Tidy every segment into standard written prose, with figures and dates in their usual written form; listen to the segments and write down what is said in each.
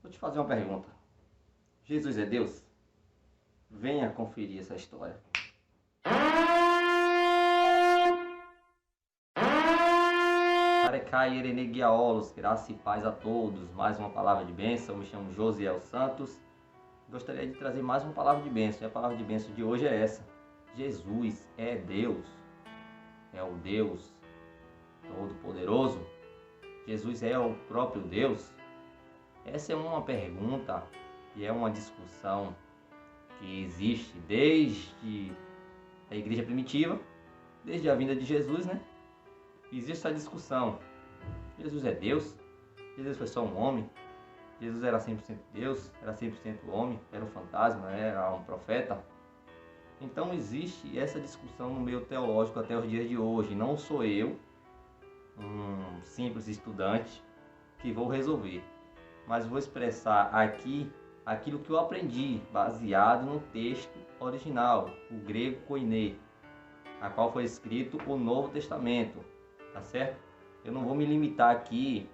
Vou te fazer uma pergunta. Jesus é Deus? Venha conferir essa história. Arecai Ereneguiaolos, graça e paz a todos. Mais uma palavra de bênção. Eu me chamo Josiel Santos. Gostaria de trazer mais uma palavra de bênção. E a palavra de bênção de hoje é essa. Jesus é Deus. É o Deus Todo-Poderoso. Jesus é o próprio Deus. Essa é uma pergunta e é uma discussão que existe desde a igreja primitiva, desde a vinda de Jesus, né? Existe essa discussão. Jesus é Deus? Jesus foi só um homem? Jesus era 100% Deus? Era 100% homem? Era um fantasma? Era um profeta? Então existe essa discussão no meio teológico até os dias de hoje. Não sou eu, um simples estudante, que vou resolver. Mas vou expressar aqui aquilo que eu aprendi, baseado no texto original, o grego koiné, a qual foi escrito o Novo Testamento, tá certo? Eu não vou me limitar aqui,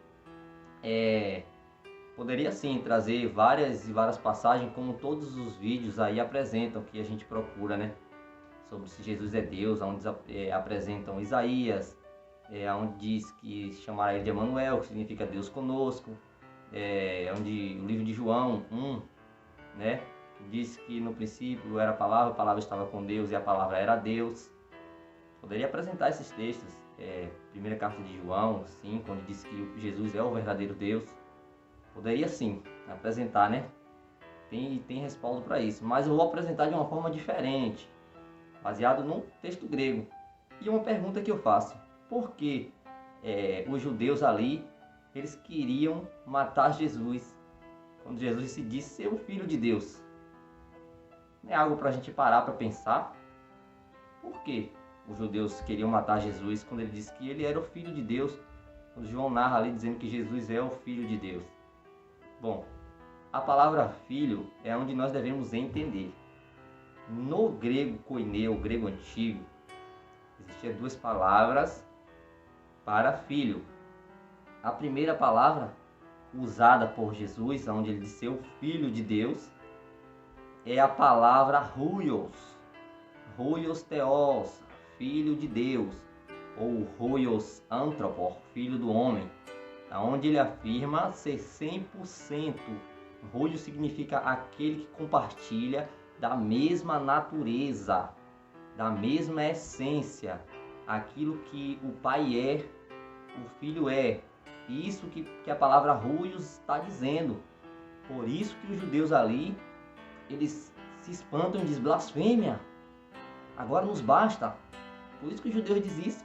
poderia sim trazer várias passagens, como todos os vídeos aí apresentam, que a gente procura, né? Sobre se Jesus é Deus, onde apresentam Isaías, onde diz que chamará ele de Emanuel, que significa Deus conosco, onde o livro de João 1, né, diz que no princípio era a palavra estava com Deus e a palavra era Deus. Poderia apresentar esses textos, primeira carta de João 5, onde diz que Jesus é o verdadeiro Deus. Poderia sim apresentar, né? Tem respaldo para isso, mas eu vou apresentar de uma forma diferente, baseado no texto grego. E uma pergunta que eu faço: por que os judeus ali, eles queriam matar Jesus, quando Jesus se disse ser o Filho de Deus? Não é algo para a gente parar para pensar? Por que os judeus queriam matar Jesus quando ele disse que ele era o Filho de Deus? Quando João narra ali dizendo que Jesus é o Filho de Deus. Bom, a palavra filho é onde nós devemos entender. No grego koiné, o grego antigo, existiam duas palavras para filho. A primeira palavra usada por Jesus, onde ele disse ser o Filho de Deus, é a palavra huios. Huios theos, Filho de Deus, ou huios anthropos, Filho do Homem, onde ele afirma ser 100%. Huios significa aquele que compartilha da mesma natureza, da mesma essência, aquilo que o Pai é, o Filho é. Isso que a palavra huios está dizendo. Por isso que os judeus ali, eles se espantam e dizem: blasfêmia, agora nos basta. Por isso que os judeus dizem isso,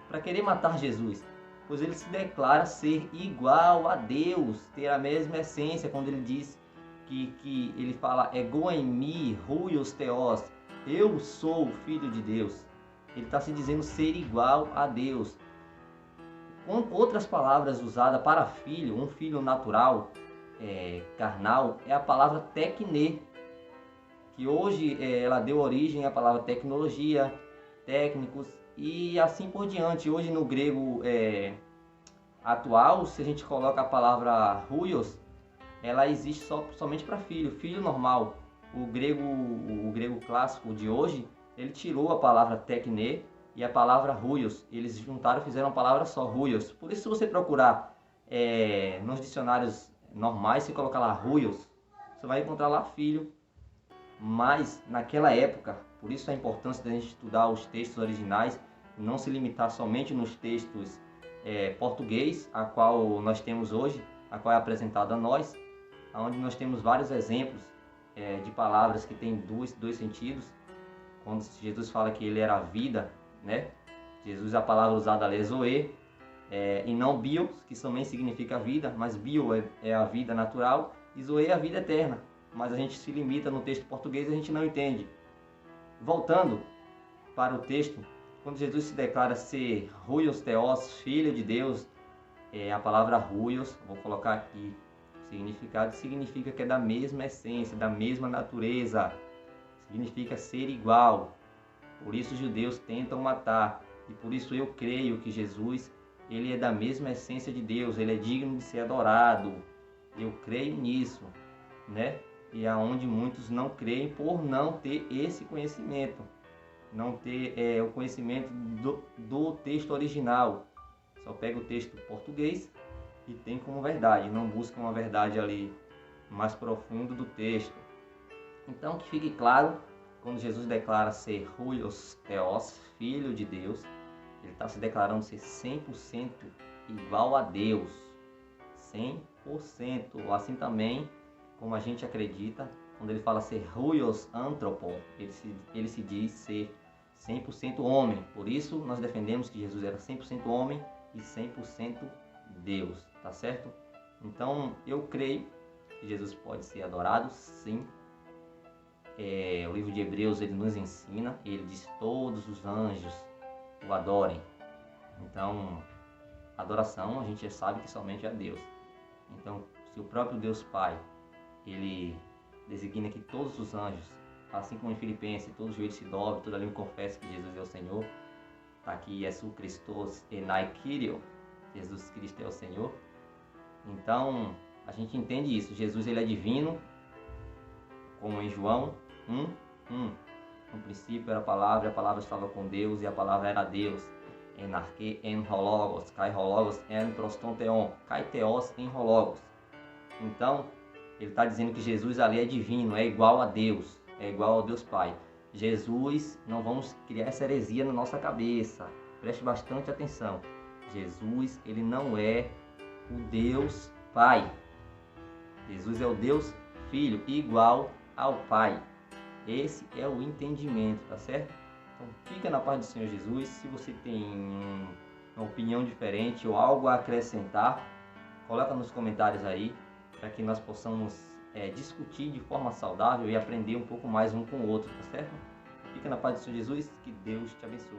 para querer matar Jesus, pois ele se declara ser igual a Deus, ter a mesma essência. Quando ele diz que ele fala ego em mi, huios theos, eu sou o Filho de Deus, ele está se dizendo ser igual a Deus. Outras palavras usadas para filho, um filho natural, carnal, é a palavra tekné, que hoje ela deu origem à palavra tecnologia, técnicos e assim por diante. Hoje no grego atual, se a gente coloca a palavra huios, ela existe somente para filho, filho normal. O grego clássico de hoje, ele tirou a palavra tekné e a palavra huios, eles juntaram e fizeram uma palavra só, huios. Por isso, se você procurar nos dicionários normais, se colocar lá huios, você vai encontrar lá filho. Mas naquela época, por isso a importância da gente estudar os textos originais, não se limitar somente nos textos português, a qual nós temos hoje, a qual é apresentada a nós, onde nós temos vários exemplos de palavras que têm dois sentidos. Quando Jesus fala que ele era a vida, né? Jesus, a palavra usada ali é zoe, e não bios, que também significa vida, mas bio é a vida natural e zoe é a vida eterna. Mas a gente se limita no texto português e a gente não entende. Voltando para o texto, quando Jesus se declara ser huios theos, Filho de Deus, a palavra huios, vou colocar aqui o significado, significa que é da mesma essência, da mesma natureza, significa ser igual. Por isso os judeus tentam matar, e por isso eu creio que Jesus, ele é da mesma essência de Deus, ele é digno de ser adorado. Eu creio nisso, né? E aonde muitos não creem por não ter esse conhecimento, não ter o conhecimento do texto original. Só pega o texto português e tem como verdade, não busca uma verdade ali mais profunda do texto. Então, que fique claro, quando Jesus declara ser Huios Theos, Filho de Deus, ele está se declarando ser 100% igual a Deus. 100%. Assim também, como a gente acredita, quando ele fala ser Huios Anthropon, ele se diz ser 100% homem. Por isso, nós defendemos que Jesus era 100% homem e 100% Deus, tá certo? Então, eu creio que Jesus pode ser adorado, sim. O livro de Hebreus, ele nos ensina, ele diz: todos os anjos o adorem. Então, adoração, a gente já sabe que somente é a Deus. Então, se o próprio Deus Pai, ele designa que todos os anjos, assim como em Filipenses, todos os joelhos se dobram, toda língua confessa que Jesus é o Senhor, está aqui Jesus Christos enai Kyrio, Jesus Cristo é o Senhor. Então, a gente entende isso, Jesus ele é divino, como em João 1:1. No princípio era a palavra estava com Deus e a palavra era Deus. En arche en hologos, kai hologos en prostonteon, kai theos en hologos. Então, ele está dizendo que Jesus ali é divino, é igual a Deus, é igual ao Deus Pai. Jesus, não vamos criar essa heresia na nossa cabeça, preste bastante atenção. Jesus, ele não é o Deus Pai. Jesus é o Deus Filho, igual ao Pai. Esse é o entendimento, tá certo? Então fica na paz do Senhor Jesus. Se você tem uma opinião diferente ou algo a acrescentar, coloca nos comentários aí, para que nós possamos discutir de forma saudável e aprender um pouco mais um com o outro, tá certo? Fica na paz do Senhor Jesus, que Deus te abençoe.